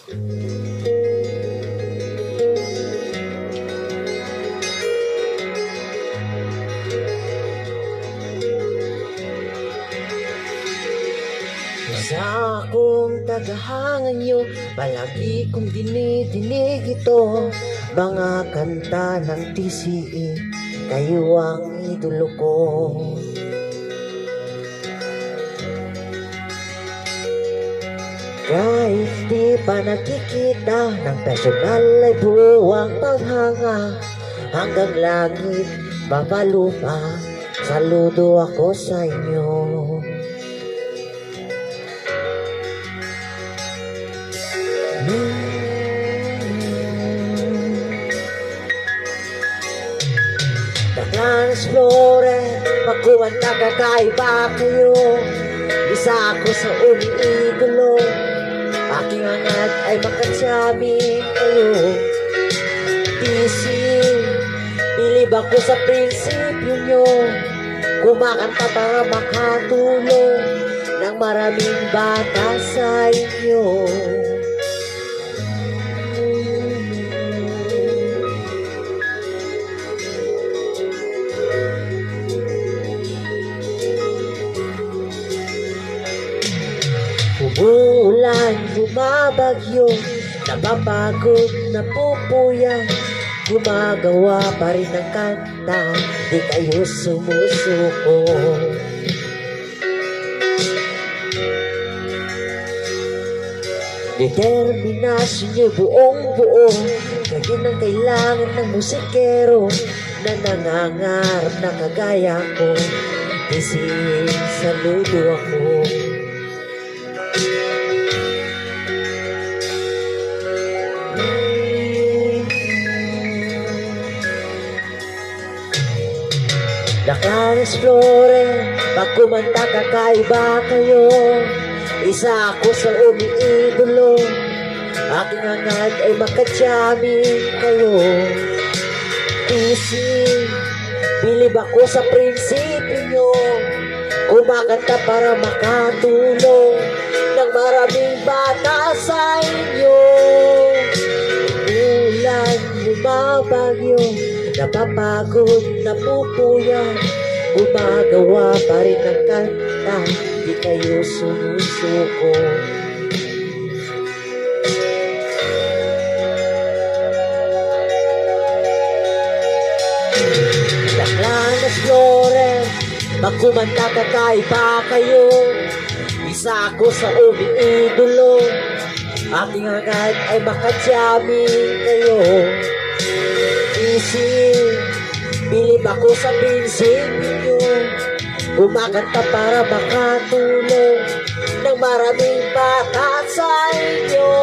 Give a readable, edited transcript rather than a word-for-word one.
Sa akong tagahangan nyo, palagi kong dinidinig ito. Mga kanta ng TCE, kayo ang idolo ko. Kahit di pa nakikita, ng personal ay buwang paghanga. Hanggang langit, babalupa, saludo ako sa inyo. Daklan Explorer, magkumanta kakaiba kayo. Isa ako sa umiidolo, aking hangat ay makatsabi kayo. Tising, bilib ako sa prinsipyo nyo, kumakanta para makatulong ng maraming bata sa inyo. Umuulan, bumabagyo, napapagod, napupuyat, gumagawa pa rin ng kanta, di kayo sumusuko. Determinasyon niyo buong buo, kayo ang kailangan ng musikero na nangangarap na kagaya ko. Ising saludo ako. Daklan Explorer, pag kumanta kakaiba kayo. Isa ako sa umiidolo, aking hangat ay makatsamin kayo. Ising, bilib ako sa prinsipyo nyo, kumakanta para makatulong ng maraming bata sa inyo. Ulan, bumabagyo, napapagod, napupuyat, gumagawa pa rin ng kanta, di kayo sumusuko. Daklan Explorer, magkumanta kakaiba kayo. Isa ako sa umiidolo, aking hangat ay makatsamin kayo. Ising, bilib ako sa prinsipyo nyo, kumakanta para makatulong ng maraming bata sa inyo.